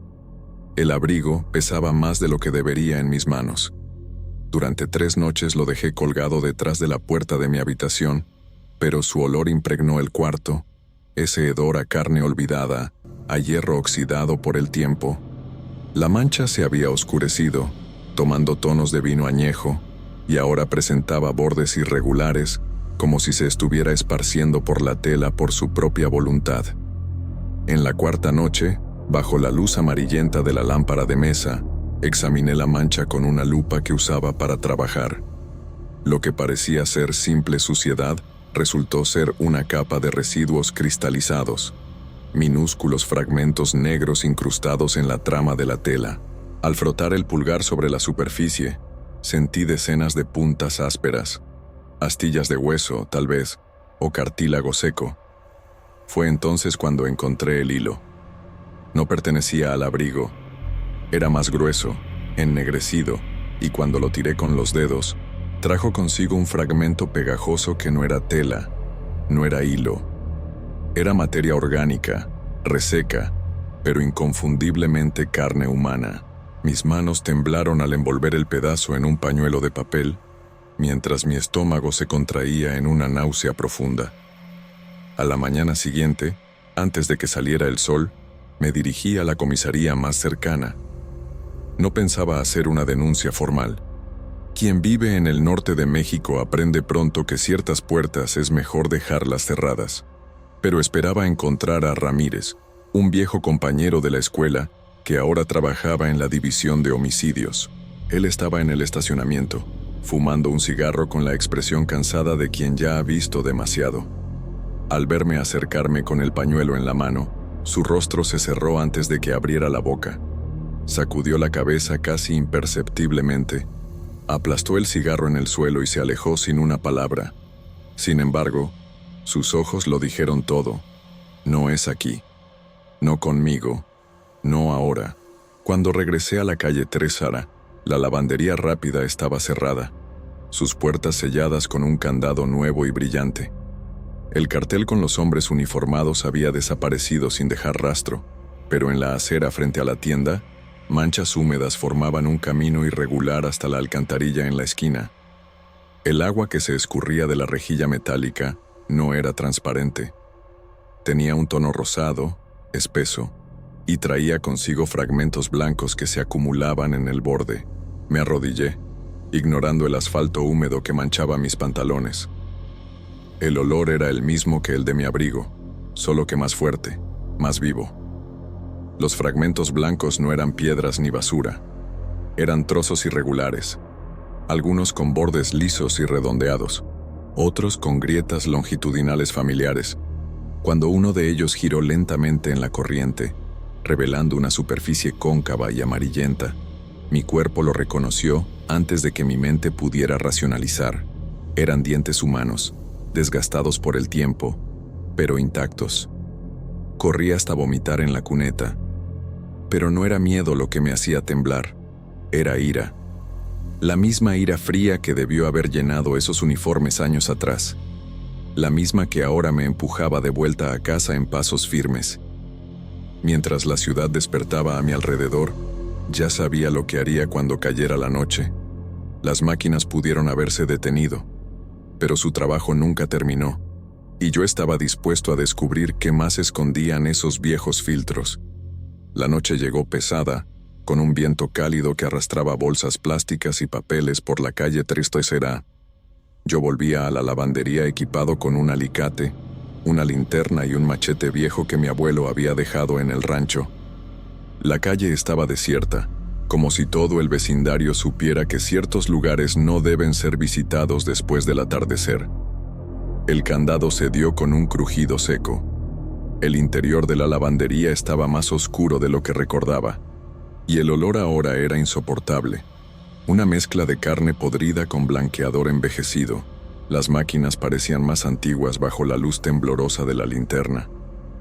El abrigo pesaba más de lo que debería en mis manos. Durante 3 noches lo dejé colgado detrás de la puerta de mi habitación, pero su olor impregnó el cuarto, ese hedor a carne olvidada, a hierro oxidado por el tiempo. La mancha se había oscurecido, tomando tonos de vino añejo, y ahora presentaba bordes irregulares, como si se estuviera esparciendo por la tela por su propia voluntad. En la cuarta noche, bajo la luz amarillenta de la lámpara de mesa, examiné la mancha con una lupa que usaba para trabajar. Lo que parecía ser simple suciedad resultó ser una capa de residuos cristalizados, minúsculos fragmentos negros incrustados en la trama de la tela. Al frotar el pulgar sobre la superficie, sentí decenas de puntas ásperas, astillas de hueso, tal vez, o cartílago seco. Fue entonces cuando encontré el hilo. No pertenecía al abrigo. Era más grueso, ennegrecido, y cuando lo tiré con los dedos, trajo consigo un fragmento pegajoso que no era tela, no era hilo. Era materia orgánica, reseca, pero inconfundiblemente carne humana. Mis manos temblaron al envolver el pedazo en un pañuelo de papel, mientras mi estómago se contraía en una náusea profunda. A la mañana siguiente, antes de que saliera el sol, me dirigí a la comisaría más cercana. No pensaba hacer una denuncia formal. Quien vive en el norte de México aprende pronto que ciertas puertas es mejor dejarlas cerradas. Pero esperaba encontrar a Ramírez, un viejo compañero de la escuela que ahora trabajaba en la división de homicidios. Él estaba en el estacionamiento, fumando un cigarro con la expresión cansada de quien ya ha visto demasiado. Al verme acercarme con el pañuelo en la mano, su rostro se cerró antes de que abriera la boca. Sacudió la cabeza casi imperceptiblemente, aplastó el cigarro en el suelo y se alejó sin una palabra. Sin embargo, sus ojos lo dijeron todo. No es aquí. No conmigo. No ahora. Cuando regresé a la calle Tresara, la lavandería rápida estaba cerrada, sus puertas selladas con un candado nuevo y brillante. El cartel con los hombres uniformados había desaparecido sin dejar rastro, pero en la acera frente a la tienda, manchas húmedas formaban un camino irregular hasta la alcantarilla en la esquina. El agua que se escurría de la rejilla metálica no era transparente. Tenía un tono rosado, espeso, y traía consigo fragmentos blancos que se acumulaban en el borde. Me arrodillé, ignorando el asfalto húmedo que manchaba mis pantalones. El olor era el mismo que el de mi abrigo, solo que más fuerte, más vivo. Los fragmentos blancos no eran piedras ni basura. Eran trozos irregulares, algunos con bordes lisos y redondeados, otros con grietas longitudinales familiares. Cuando uno de ellos giró lentamente en la corriente, revelando una superficie cóncava y amarillenta, mi cuerpo lo reconoció antes de que mi mente pudiera racionalizar. Eran dientes humanos, desgastados por el tiempo, pero intactos. Corrí hasta vomitar en la cuneta, pero no era miedo lo que me hacía temblar, era ira. La misma ira fría que debió haber llenado esos uniformes años atrás, la misma que ahora me empujaba de vuelta a casa en pasos firmes. Mientras la ciudad despertaba a mi alrededor, ya sabía lo que haría cuando cayera la noche. Las máquinas pudieron haberse detenido, pero su trabajo nunca terminó, y yo estaba dispuesto a descubrir qué más escondían esos viejos filtros. La noche llegó pesada, con un viento cálido que arrastraba bolsas plásticas y papeles por la calle Tresara. Yo volvía a la lavandería equipado con un alicate, una linterna y un machete viejo que mi abuelo había dejado en el rancho. La calle estaba desierta, como si todo el vecindario supiera que ciertos lugares no deben ser visitados después del atardecer. El candado cedió con un crujido seco. El interior de la lavandería estaba más oscuro de lo que recordaba, y el olor ahora era insoportable. Una mezcla de carne podrida con blanqueador envejecido. Las máquinas parecían más antiguas bajo la luz temblorosa de la linterna,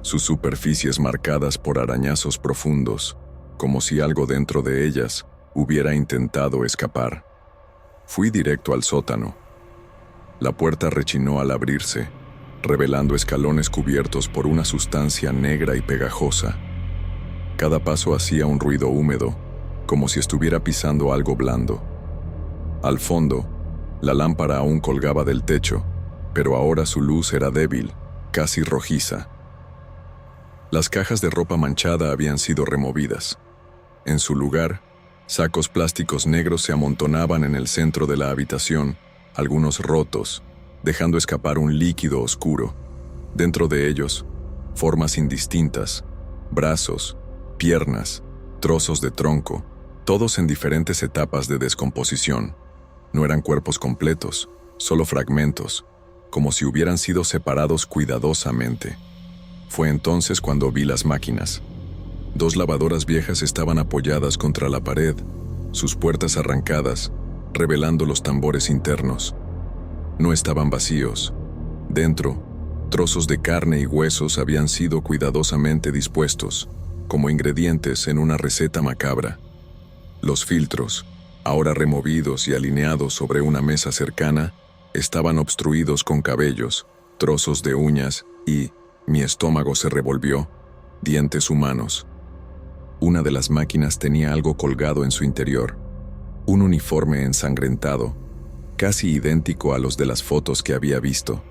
sus superficies marcadas por arañazos profundos, como si algo dentro de ellas hubiera intentado escapar. Fui directo al sótano. La puerta rechinó al abrirse, revelando escalones cubiertos por una sustancia negra y pegajosa. Cada paso hacía un ruido húmedo, como si estuviera pisando algo blando. Al fondo, la lámpara aún colgaba del techo, pero ahora su luz era débil, casi rojiza. Las cajas de ropa manchada habían sido removidas. En su lugar, sacos plásticos negros se amontonaban en el centro de la habitación, algunos rotos, dejando escapar un líquido oscuro. Dentro de ellos, formas indistintas, brazos, piernas, trozos de tronco, todos en diferentes etapas de descomposición. No eran cuerpos completos, solo fragmentos, como si hubieran sido separados cuidadosamente. Fue entonces cuando vi las máquinas. 2 lavadoras viejas estaban apoyadas contra la pared, sus puertas arrancadas, revelando los tambores internos. No estaban vacíos. Dentro, trozos de carne y huesos habían sido cuidadosamente dispuestos, como ingredientes en una receta macabra. Los filtros, ahora removidos y alineados sobre una mesa cercana, estaban obstruidos con cabellos, trozos de uñas y mi estómago se revolvió, dientes humanos. Una de las máquinas tenía algo colgado en su interior, un uniforme ensangrentado, casi idéntico a los de las fotos que había visto.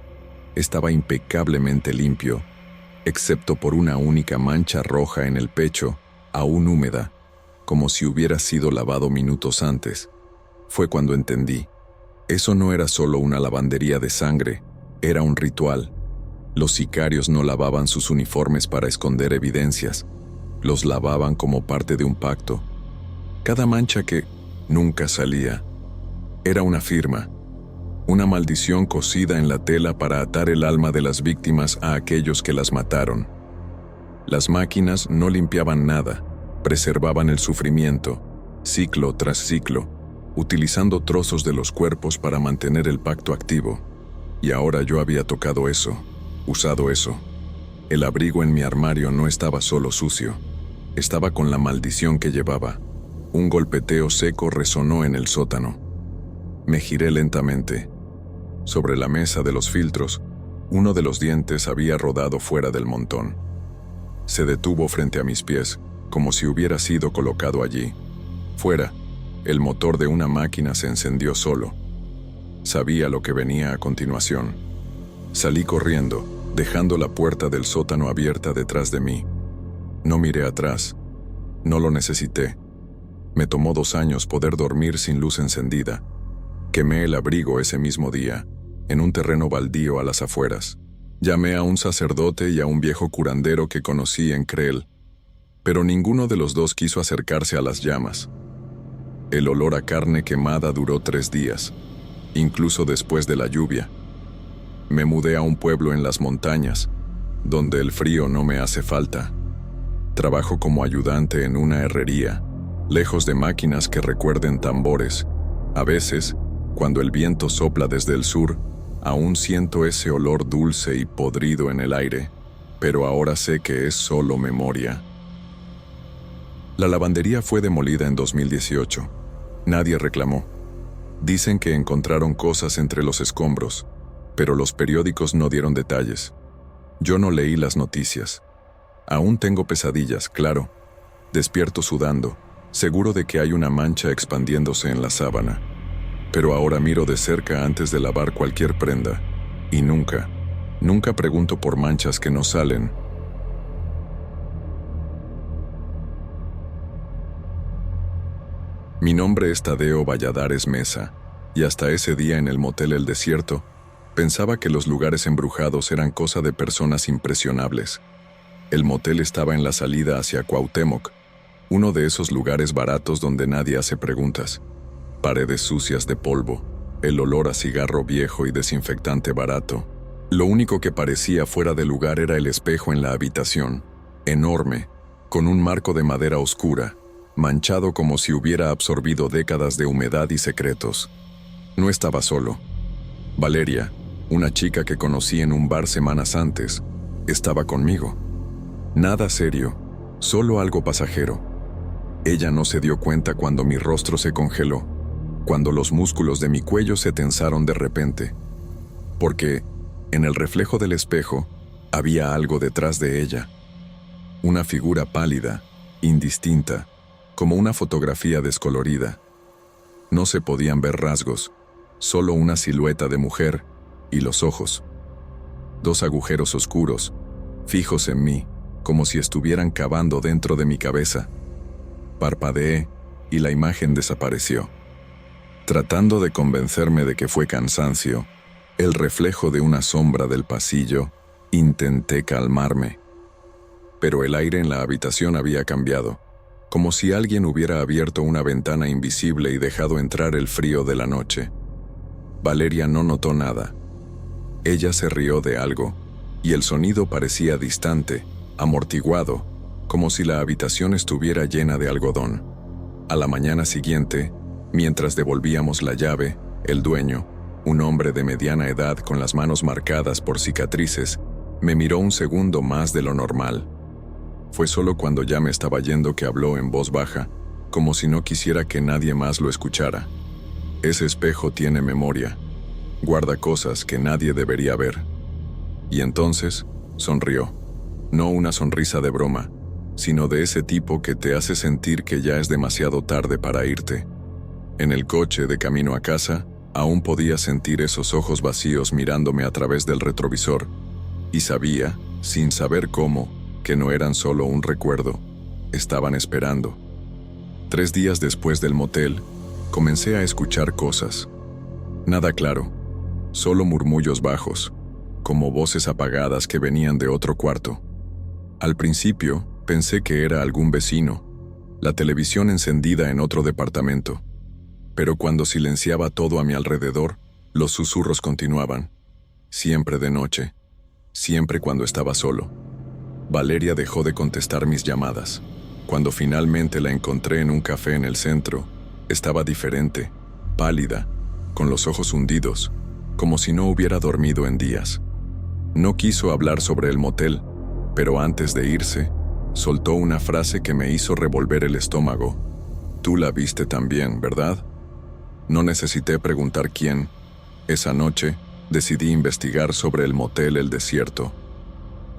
Estaba impecablemente limpio, excepto por una única mancha roja en el pecho, aún húmeda, como si hubiera sido lavado minutos antes. Fue cuando entendí. Eso no era solo una lavandería de sangre, era un ritual. Los sicarios no lavaban sus uniformes para esconder evidencias, los lavaban como parte de un pacto. Cada mancha que nunca salía era una firma, una maldición cosida en la tela para atar el alma de las víctimas a aquellos que las mataron. Las máquinas no limpiaban nada, preservaban el sufrimiento, ciclo tras ciclo, utilizando trozos de los cuerpos para mantener el pacto activo. Y ahora yo había tocado eso, usado eso. El abrigo en mi armario no estaba solo sucio, estaba con la maldición que llevaba. Un golpeteo seco resonó en el sótano. Me giré lentamente. Sobre la mesa de los filtros, uno de los dientes había rodado fuera del montón. Se detuvo frente a mis pies, como si hubiera sido colocado allí. Fuera, el motor de una máquina se encendió solo. Sabía lo que venía a continuación. Salí corriendo, dejando la puerta del sótano abierta detrás de mí. No miré atrás. No lo necesité. Me tomó 2 años poder dormir sin luz encendida. Quemé el abrigo ese mismo día, en un terreno baldío a las afueras. Llamé a un sacerdote y a un viejo curandero que conocí en Creel, pero ninguno de los dos quiso acercarse a las llamas. El olor a carne quemada duró 3 días, incluso después de la lluvia. Me mudé a un pueblo en las montañas, donde el frío no me hace falta. Trabajo como ayudante en una herrería, lejos de máquinas que recuerden tambores. A veces, cuando el viento sopla desde el sur, aún siento ese olor dulce y podrido en el aire, pero ahora sé que es solo memoria. La lavandería fue demolida en 2018. Nadie reclamó. Dicen que encontraron cosas entre los escombros, pero los periódicos no dieron detalles. Yo no leí las noticias. Aún tengo pesadillas, claro. Despierto sudando, seguro de que hay una mancha expandiéndose en la sábana. Pero ahora miro de cerca antes de lavar cualquier prenda, y nunca pregunto por manchas que no salen. Mi nombre es Tadeo Valladares Mesa, y hasta ese día en el motel El Desierto, pensaba que los lugares embrujados eran cosa de personas impresionables. El motel estaba en la salida hacia Cuauhtémoc, uno de esos lugares baratos donde nadie hace preguntas. Paredes sucias de polvo, el olor a cigarro viejo y desinfectante barato. Lo único que parecía fuera de lugar era el espejo en la habitación, enorme, con un marco de madera oscura, manchado como si hubiera absorbido décadas de humedad y secretos. No estaba solo. Valeria, una chica que conocí en un bar semanas antes, estaba conmigo. Nada serio, solo algo pasajero. Ella no se dio cuenta cuando mi rostro se congeló, cuando los músculos de mi cuello se tensaron de repente, porque, en el reflejo del espejo, había algo detrás de ella. Una figura pálida, indistinta, como una fotografía descolorida. No se podían ver rasgos, solo una silueta de mujer y los ojos. 2 agujeros oscuros, fijos en mí, como si estuvieran cavando dentro de mi cabeza. Parpadeé y la imagen desapareció. Tratando de convencerme de que fue cansancio, el reflejo de una sombra del pasillo, intenté calmarme. Pero el aire en la habitación había cambiado, como si alguien hubiera abierto una ventana invisible y dejado entrar el frío de la noche. Valeria no notó nada. Ella se rió de algo, y el sonido parecía distante, amortiguado, como si la habitación estuviera llena de algodón. A la mañana siguiente, mientras devolvíamos la llave, el dueño, un hombre de mediana edad con las manos marcadas por cicatrices, me miró un segundo más de lo normal. Fue solo cuando ya me estaba yendo que habló en voz baja, como si no quisiera que nadie más lo escuchara. Ese espejo tiene memoria. Guarda cosas que nadie debería ver. Y entonces, sonrió. No una sonrisa de broma, sino de ese tipo que te hace sentir que ya es demasiado tarde para irte. En el coche de camino a casa, aún podía sentir esos ojos vacíos mirándome a través del retrovisor, y sabía, sin saber cómo, que no eran solo un recuerdo, estaban esperando. 3 días después del motel, comencé a escuchar cosas. Nada claro, solo murmullos bajos, como voces apagadas que venían de otro cuarto. Al principio, pensé que era algún vecino, la televisión encendida en otro departamento. Pero cuando silenciaba todo a mi alrededor, los susurros continuaban. Siempre de noche, siempre cuando estaba solo. Valeria dejó de contestar mis llamadas. Cuando finalmente la encontré en un café en el centro, estaba diferente, pálida, con los ojos hundidos, como si no hubiera dormido en días. No quiso hablar sobre el motel, pero antes de irse, soltó una frase que me hizo revolver el estómago. Tú la viste también, ¿verdad? No necesité preguntar quién. Esa noche, decidí investigar sobre el motel El Desierto.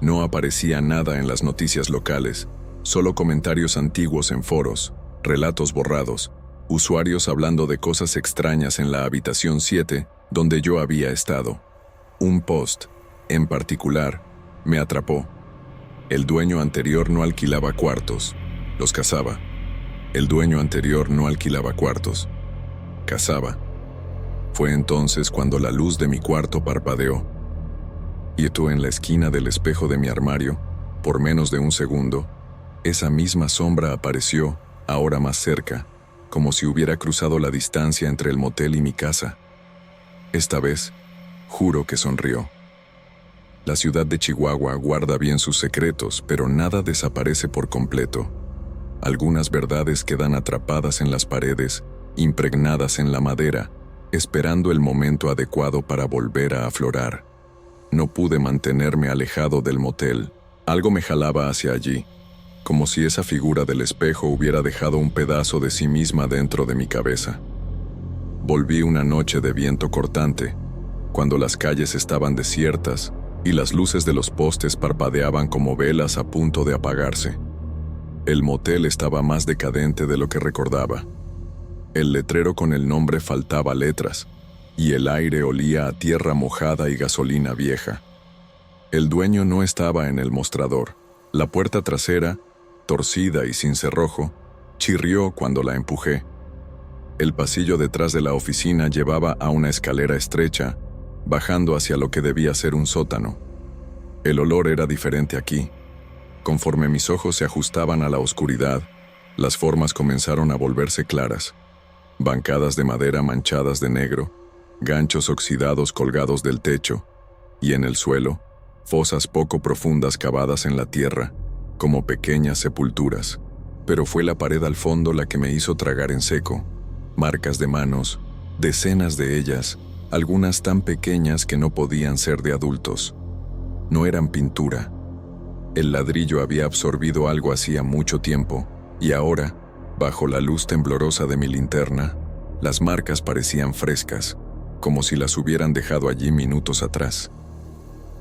No aparecía nada en las noticias locales, solo comentarios antiguos en foros, relatos borrados, usuarios hablando de cosas extrañas en la habitación 7, donde yo había estado. Un post, en particular, me atrapó. El dueño anterior no alquilaba cuartos, los casaba. El dueño anterior no alquilaba cuartos, casaba. Fue entonces cuando la luz de mi cuarto parpadeó. Y tú en la esquina del espejo de mi armario, por menos de un segundo, esa misma sombra apareció, ahora más cerca, como si hubiera cruzado la distancia entre el motel y mi casa. Esta vez, juro que sonrió. La ciudad de Chihuahua guarda bien sus secretos, pero nada desaparece por completo. Algunas verdades quedan atrapadas en las paredes, impregnadas en la madera, esperando el momento adecuado para volver a aflorar. No pude mantenerme alejado del motel. Algo me jalaba hacia allí, como si esa figura del espejo hubiera dejado un pedazo de sí misma dentro de mi cabeza. Volví una noche de viento cortante, cuando las calles estaban desiertas y las luces de los postes parpadeaban como velas a punto de apagarse. El motel estaba más decadente de lo que recordaba. El letrero con el nombre faltaba letras, y el aire olía a tierra mojada y gasolina vieja. El dueño no estaba en el mostrador. La puerta trasera, torcida y sin cerrojo, chirrió cuando la empujé. El pasillo detrás de la oficina llevaba a una escalera estrecha, bajando hacia lo que debía ser un sótano. El olor era diferente aquí. Conforme mis ojos se ajustaban a la oscuridad, las formas comenzaron a volverse claras. Bancadas de madera manchadas de negro, ganchos oxidados colgados del techo, y en el suelo, fosas poco profundas cavadas en la tierra, como pequeñas sepulturas. Pero fue la pared al fondo la que me hizo tragar en seco. Marcas de manos, decenas de ellas, algunas tan pequeñas que no podían ser de adultos. No eran pintura. El ladrillo había absorbido algo hacía mucho tiempo, y ahora, bajo la luz temblorosa de mi linterna, las marcas parecían frescas, como si las hubieran dejado allí minutos atrás.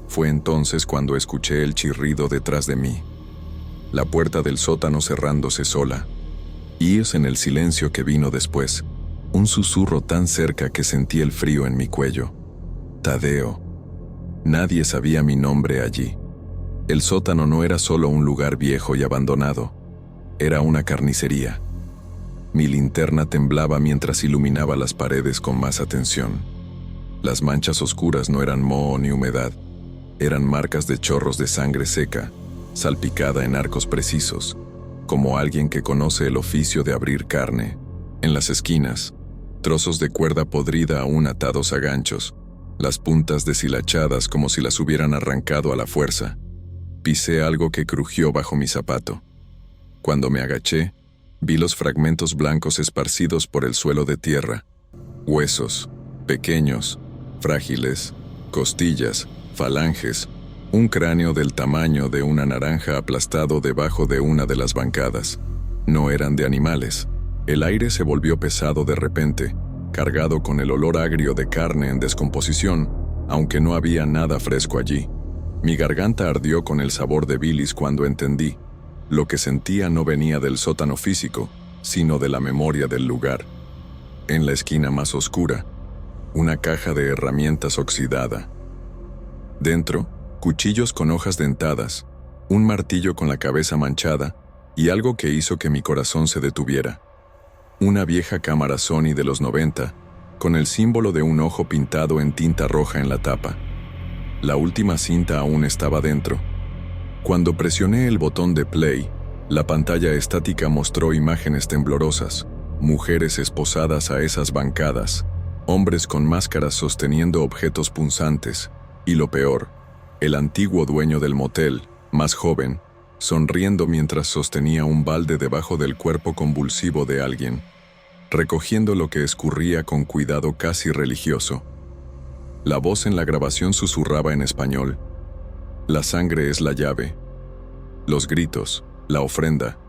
Fue entonces cuando escuché el chirrido detrás de mí, la puerta del sótano cerrándose sola, y es en el silencio que vino después, Un susurro tan cerca que sentí el frío en mi cuello. Tadeo. Nadie sabía mi nombre allí. El sótano no era solo un lugar viejo y abandonado, era una carnicería. Mi linterna temblaba mientras iluminaba las paredes con más atención. Las manchas oscuras no eran moho ni humedad, eran marcas de chorros de sangre seca, salpicada en arcos precisos, como alguien que conoce el oficio de abrir carne. En las esquinas, trozos de cuerda podrida aún atados a ganchos, las puntas deshilachadas como si las hubieran arrancado a la fuerza. Pisé algo que crujió bajo mi zapato. Cuando me agaché, vi los fragmentos blancos esparcidos por el suelo de tierra. Huesos, pequeños, frágiles, costillas, falanges, un cráneo del tamaño de una naranja aplastado debajo de una de las bancadas. No eran de animales. El aire se volvió pesado de repente, cargado con el olor agrio de carne en descomposición, aunque no había nada fresco allí. Mi garganta ardió con el sabor de bilis cuando entendí. Lo que sentía no venía del sótano físico, sino de la memoria del lugar. En la esquina más oscura, una caja de herramientas oxidada. Dentro, cuchillos con hojas dentadas, un martillo con la cabeza manchada y algo que hizo que mi corazón se detuviera. Una vieja cámara Sony de los 90, con el símbolo de un ojo pintado en tinta roja en la tapa. La última cinta aún estaba dentro. Cuando presioné el botón de play, la pantalla estática mostró imágenes temblorosas, mujeres esposadas a esas bancadas, hombres con máscaras sosteniendo objetos punzantes, y lo peor, el antiguo dueño del motel, más joven, sonriendo mientras sostenía un balde debajo del cuerpo convulsivo de alguien, recogiendo lo que escurría con cuidado casi religioso. La voz en la grabación susurraba en español: la sangre es la llave. Los gritos, la ofrenda.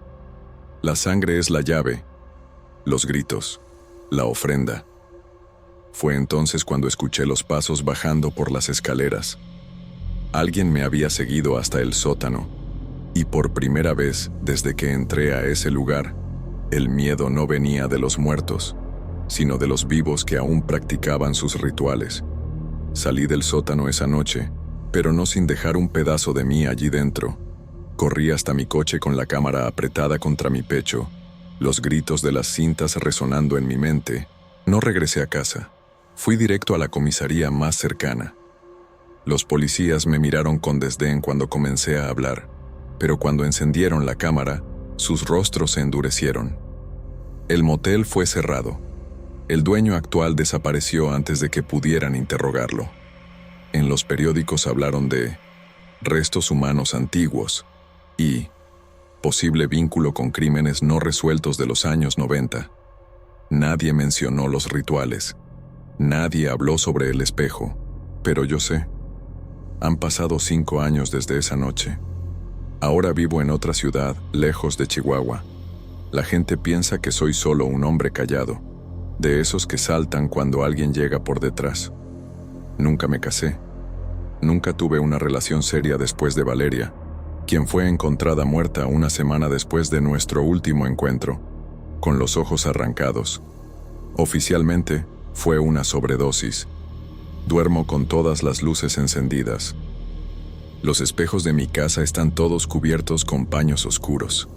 La sangre es la llave. Los gritos, la ofrenda. Fue entonces cuando escuché los pasos bajando por las escaleras. Alguien me había seguido hasta el sótano, y por primera vez desde que entré a ese lugar, el miedo no venía de los muertos, sino de los vivos que aún practicaban sus rituales. Salí del sótano esa noche, pero no sin dejar un pedazo de mí allí dentro. Corrí hasta mi coche con la cámara apretada contra mi pecho, los gritos de las cintas resonando en mi mente. No regresé a casa. Fui directo a la comisaría más cercana. Los policías me miraron con desdén cuando comencé a hablar, pero cuando encendieron la cámara, sus rostros se endurecieron. El motel fue cerrado. El dueño actual desapareció antes de que pudieran interrogarlo. En los periódicos hablaron de restos humanos antiguos y posible vínculo con crímenes no resueltos de los años 90. Nadie mencionó los rituales. Nadie habló sobre el espejo, pero yo sé. Han pasado 5 años desde esa noche. Ahora vivo en otra ciudad, lejos de Chihuahua. La gente piensa que soy solo un hombre callado, de esos que saltan cuando alguien llega por detrás. Nunca me casé. Nunca tuve una relación seria después de Valeria, quien fue encontrada muerta una semana después de nuestro último encuentro, con los ojos arrancados. Oficialmente, fue una sobredosis. Duermo con todas las luces encendidas. Los espejos de mi casa están todos cubiertos con paños oscuros.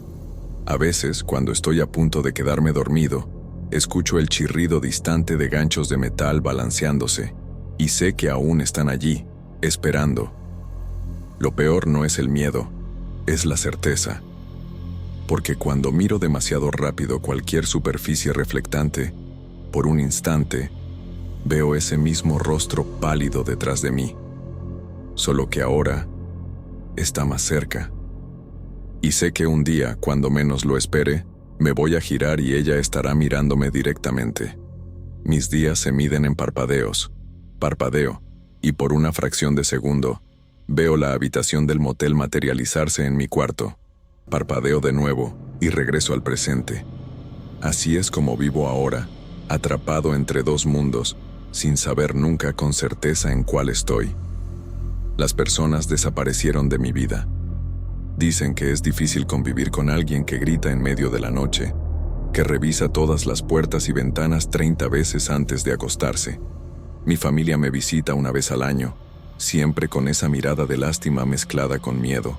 A veces, cuando estoy a punto de quedarme dormido, escucho el chirrido distante de ganchos de metal balanceándose, y sé que aún están allí, esperando. Lo peor no es el miedo, es la certeza. Porque cuando miro demasiado rápido cualquier superficie reflectante, por un instante, veo ese mismo rostro pálido detrás de mí. Solo que ahora está más cerca. Y sé que un día, cuando menos lo espere, me voy a girar y ella estará mirándome directamente. Mis días se miden en parpadeos. Parpadeo, y por una fracción de segundo, veo la habitación del motel materializarse en mi cuarto. Parpadeo de nuevo y regreso al presente. Así es como vivo ahora, atrapado entre dos mundos, sin saber nunca con certeza en cuál estoy. Las personas desaparecieron de mi vida. Dicen que es difícil convivir con alguien que grita en medio de la noche, que revisa todas las puertas y ventanas 30 veces antes de acostarse. Mi familia me visita una vez al año, siempre con esa mirada de lástima mezclada con miedo.